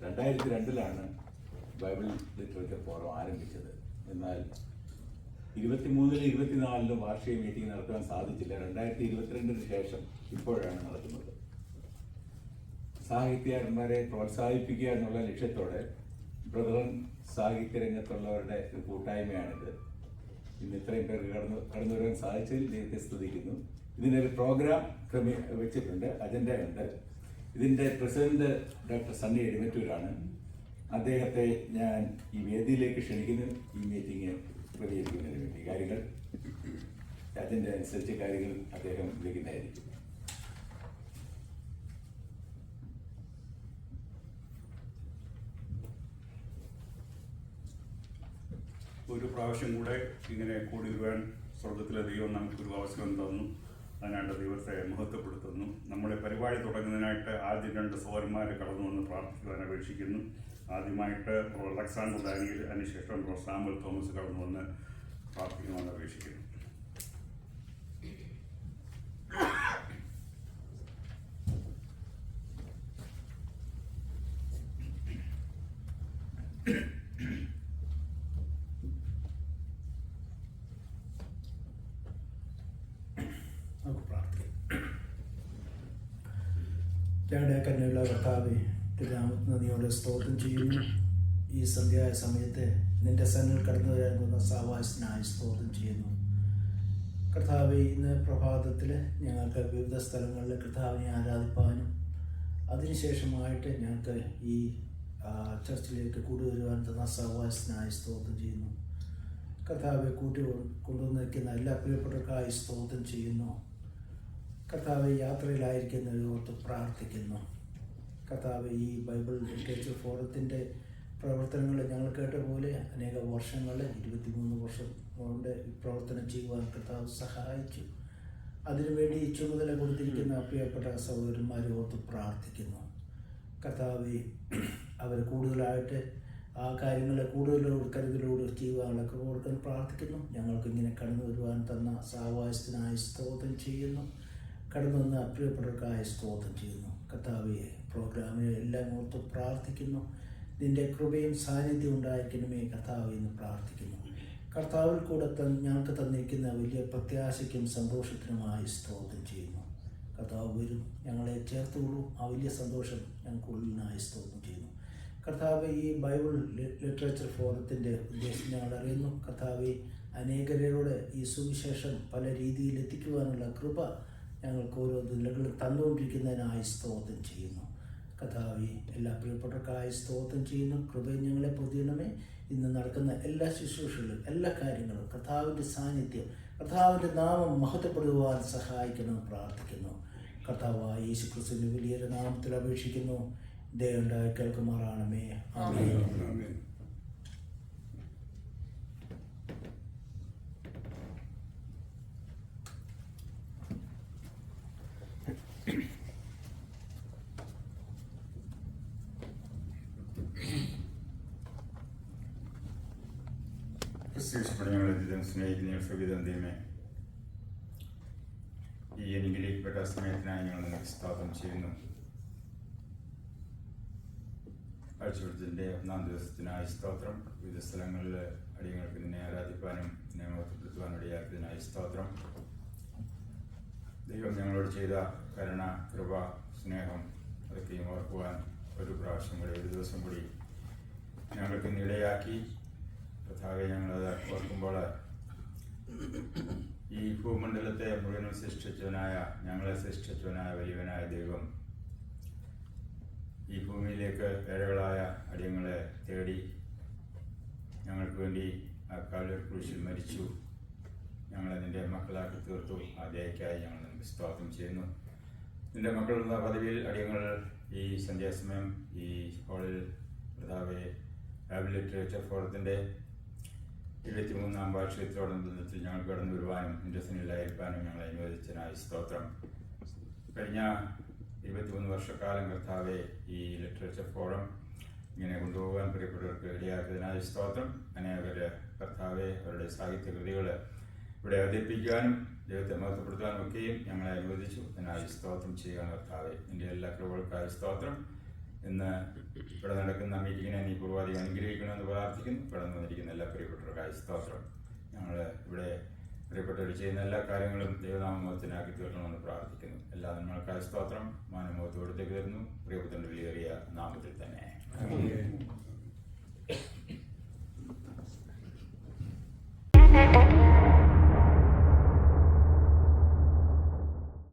2002 Bible literature forum ആരംഭിച്ചത്. എന്നാൽ 23-ലും 24-ലും വാർഷിക മീറ്റിംഗ് നടത്താൻ സാധിച്ചില്ല. 2022 ശേഷം ഇപ്പോഴാണ് നടക്കുന്നത്. സാഹിത്യകാരന്മാരെ പ്രോത്സാഹിപ്പിക്കുക എന്നുള്ള ലക്ഷ്യത്തോടെ ബ്രദറൻ സാഹിത്യരംഗത്തുള്ളവരുടെ ഒരു കൂട്ടായ്മയാണിത്. ഇന്ന് ഇത്രയും പേർക്ക് കടന്നു വരാൻ സാധിച്ചതിൽ ദൈവത്തെ സ്തുതിക്കുന്നു. ഇതിനൊരു പ്രോഗ്രാം വെച്ചിട്ടുണ്ട്, അജണ്ടയുണ്ട്. ഇതിൻ്റെ പ്രസിഡന്റ് ഡോക്ടർ സണ്ണി എടിമറ്റൂരാണ്. അദ്ദേഹത്തെ ഞാൻ ഈ വേദിയിലേക്ക് ക്ഷണിക്കുന്നു. ഈ മീറ്റിംഗ് ക്രമീകരിക്കുന്നതിന് വേണ്ടി കാര്യങ്ങൾ അജണ്ട അനുസരിച്ച് കാര്യങ്ങൾ അദ്ദേഹം വിളിക്കുന്നതായിരിക്കും. ഒരു പ്രാവശ്യം കൂടെ ഇങ്ങനെ കൂടി വരുവാൻ സ്വർഗത്തിലെ ദൈവം നമുക്കൊരു അവസരം തന്നു. അതിനായിട്ട് ദൈവത്തെ മഹത്വപ്പെടുത്തുന്നു. നമ്മുടെ പരിപാടി തുടങ്ങുന്നതിനായിട്ട് ആദ്യം 2 സഹോദരന്മാരെ കടന്നു വന്ന് പ്രാർത്ഥിക്കുവാൻ അപേക്ഷിക്കുന്നു. ആദ്യമായിട്ട് അലക്സാണ്ടർ ഡാനിയൽ, അതിനുശേഷം സാമുവൽ തോമസ് കടന്നു വന്ന് പ്രാർത്ഥിക്കുവാൻ അപേക്ഷിക്കുന്നു. ഞങ്ങളുടെ കന്നുള്ള കർത്താവേ, നാമത്തിന് നന്ദിയോടെ സ്തോത്രം ചെയ്യുന്നു. ഈ സന്ധ്യായ സമയത്ത് നിന്റെ സന്നിധിയിൽ കടന്നു വരാൻ പോകുന്ന സാവാസനായി സ്തോത്രം ചെയ്യുന്നു. കർത്താവെ, ഇന്ന് പ്രഭാതത്തിൽ ഞങ്ങൾക്ക് വിവിധ സ്ഥലങ്ങളിൽ കർത്താവിനെ ആരാധിപ്പാനും അതിനുശേഷമായിട്ട് ഞങ്ങൾക്ക് ഈ ചർച്ചിലേക്ക് കൊണ്ടുവരുവാൻ തന്ന സാവാസനായി സ്തോത്രം ചെയ്യുന്നു. കർത്താവെ, കൊണ്ടുവന്നിരിക്കുന്ന എല്ലാ പ്രിയപ്പെട്ടവർക്കായി സ്തോത്രം ചെയ്യുന്നു. കർത്താവ് യാത്രയിലായിരിക്കുന്നവരോർത്ത് പ്രാർത്ഥിക്കുന്നു. കർത്താവ്, ഈ ബൈബിൾ ലിറ്ററേച്ചർ ഫോറത്തിൻ്റെ പ്രവർത്തനങ്ങൾ ഞങ്ങൾ കേട്ട പോലെ അനേക വർഷങ്ങൾ 23 വർഷം കൊണ്ട് പ്രവർത്തനം ചെയ്യുവാൻ കർത്താവ് സഹായിച്ചു. അതിനുവേണ്ടി ചുമതല കൊടുത്തിരിക്കുന്ന പ്രിയപ്പെട്ട സഹോദരന്മാരെ ഓർത്ത് പ്രാർത്ഥിക്കുന്നു. കർത്താവ്, അവർ കൂടുതലായിട്ട് ആ കാര്യങ്ങളെ കൂടുതലോട് കരുതലോട് ചെയ്യുവാനുള്ള കൊടുക്കാൻ പ്രാർത്ഥിക്കുന്നു. ഞങ്ങൾക്ക് ഇങ്ങനെ കടന്നു വരുവാൻ തന്ന സാവാസത്തിനായി സ്തോത്രം ചെയ്യുന്നു. കടന്നു വന്ന പ്രിയപ്പെട്ടവർക്കായി സ്തോത്രം ചെയ്യുന്നു. കർത്താവെ, പ്രോഗ്രാമിനെ എല്ലാം ഓർത്ത് പ്രാർത്ഥിക്കുന്നു. നിന്റെ കൃപയും സാന്നിധ്യം ഉണ്ടായിരിക്കണമേ കർത്താവെ എന്ന് പ്രാർത്ഥിക്കുന്നു. കർത്താവിൽ കൂടെ ഞങ്ങൾക്ക് തന്നിരിക്കുന്ന വലിയ പ്രത്യാശയ്ക്കും സന്തോഷത്തിനുമായി സ്തോത്രം ചെയ്യുന്നു. കർത്താവ് വരും, ഞങ്ങളെ ചേർത്തുള്ളൂ. ആ വലിയ സന്തോഷം ഞങ്ങൾക്കുള്ളിനായി സ്തോത്രം ചെയ്യുന്നു. കർത്താവ്, ഈ ബൈബിൾ ലിറ്ററേച്ചർ ഫോറത്തിൻ്റെ ഉദ്ദേശം ഞങ്ങൾ അറിയുന്നു. കർത്താവ്, അനേകരോട് ഈ സുവിശേഷം പല രീതിയിൽ എത്തിക്കുവാനുള്ള കൃപ ഞങ്ങൾക്ക് ഓരോ നിലകളും തന്നുകൊണ്ടിരിക്കുന്നതിനായി സ്തോത്രം ചെയ്യുന്നു. കർത്താവെ, എല്ലാ പ്രിയപ്പെട്ടവർക്കായി സ്തോത്രം ചെയ്യുന്നു. കൃപയെ ഞങ്ങളെ പൊതിയണമേ. ഇന്ന് നടക്കുന്ന എല്ലാ ശുശ്രൂഷകളും എല്ലാ കാര്യങ്ങളും കർത്താവിൻ്റെ സാന്നിധ്യം, കർത്താവിൻ്റെ നാമം മഹത്വപ്പെടുവാൻ സഹായിക്കണമെന്ന് പ്രാർത്ഥിക്കുന്നു. കർത്താവായ യേശു ക്രിസ്തുവിൻ്റെ വലിയൊരു നാമത്തിൽ അപേക്ഷിക്കുന്നു. ദയവുണ്ടായി കേൾക്കുമാറാണമേ. ആമേൻ. ഞങ്ങളെ സ്നേഹിക്കുന്ന സുവിധം ദൈവമേ, ഈ അനുഗ്രഹിക്കപ്പെട്ട സമയത്തിനായി ഞങ്ങൾ നിങ്ങൾക്ക് സ്തോത്രം ചെയ്യുന്നു. ആഴ്ചവെടുത്തിൻ്റെ 1-ാം ദിവസത്തിനായി സ്തോത്രം. വിവിധ സ്ഥലങ്ങളിൽ അടിയങ്ങൾക്ക് നിന്നെ ആരാധിപ്പാനും നിന്നെ മഹത്വപ്പെടുത്തുവാനും ഇടയാക്കിയതിനായി സ്തോത്രം. ദൈവം ഞങ്ങളോട് ചെയ്ത കരുണ, കൃപ, സ്നേഹം അതൊക്കെയും ഓർക്കുവാൻ ഒരു പ്രാവശ്യം കൂടി, ഒരു ദിവസം കൂടി ഞങ്ങൾക്ക് ഇടയാക്കി. കർത്താവെ, ഞങ്ങളത് ഓർക്കുമ്പോൾ ഈ ഭൂമണ്ഡലത്തെ മുഴുവനും സൃഷ്ടിച്ചവനായ, ഞങ്ങളെ സൃഷ്ടിച്ചവനായ വലിയവനായ ദൈവം ഈ ഭൂമിയിലേക്ക് ഏഴകളായ അടിയങ്ങളെ തേടി ഞങ്ങൾക്ക് വേണ്ടി ആ കാൽവരി ക്രൂശിൽ മരിച്ചു. ഞങ്ങളെ നിൻ്റെ മക്കളാക്കി തീർത്തു. ആ ദയക്കായി ഞങ്ങൾ നിനക്ക് സ്തോത്രം ചെയ്യുന്നു. നിൻ്റെ മക്കളുള്ള പദവിയിൽ അടിയങ്ങൾ ഈ സന്ധ്യാസമയം ഈ ഹാളിൽ കർത്താവെ ബൈബിൾ ലിറ്ററേച്ചർ ഫോറത്തിൻ്റെ 23-ാം വാർഷികത്തോടനുബന്ധത്തിൽ ഞങ്ങൾ കടന്നു വരുവാനും നിന്റെ സന്നിധിയിലായിരിക്കാനും ഞങ്ങളെ അനുവദിച്ചതിനായി സ്തോത്രം. കഴിഞ്ഞ 23 വർഷക്കാലം കർത്താവെ ഈ ലിറ്ററേച്ചർ ഫോറം ഇങ്ങനെ കൊണ്ടുപോകാൻ പ്രിയപ്പെട്ടവർക്ക് ഇടയാക്കിയതിനായി സ്തോത്രം. അനേകർ കർത്താവെ അവരുടെ സാഹിത്യകൃതികൾ ഇവിടെ അവതരിപ്പിക്കാനും ദൈവത്തെ മഹത്വപ്പെടുത്താനും ഒക്കെയും ഞങ്ങളെ അനുവദിച്ചു. അതിനായി സ്തോത്രം ചെയ്യുക കർത്താവെ. നിന്റെ എല്ലാ കൃപകൾക്കായി സ്തോത്രം. ഇന്ന് ഇവിടെ നടക്കുന്ന മീറ്റിങ്ങിനെ നീ പൂർവാധികം അനുഗ്രഹിക്കണമെന്ന് പ്രാർത്ഥിക്കുന്നു. കടന്നു വന്നിരിക്കുന്ന എല്ലാ പ്രിയപ്പെട്ടവർക്കായി സ്തോത്രം. ഞങ്ങൾ ഇവിടെ പ്രിയപ്പെട്ടവർ ചെയ്യുന്ന എല്ലാ കാര്യങ്ങളും ദൈവനാമത്തിനാക്കി തീർക്കണമെന്ന് പ്രാർത്ഥിക്കുന്നു. എല്ലാ നമ്മൾക്കായി സ്തോത്രം മാനമോഹത്തോടത്തേക്ക് തരുന്നു. പ്രിയപുത്രൻ്റെ വിലയേറിയ നാമത്തിൽ തന്നെ.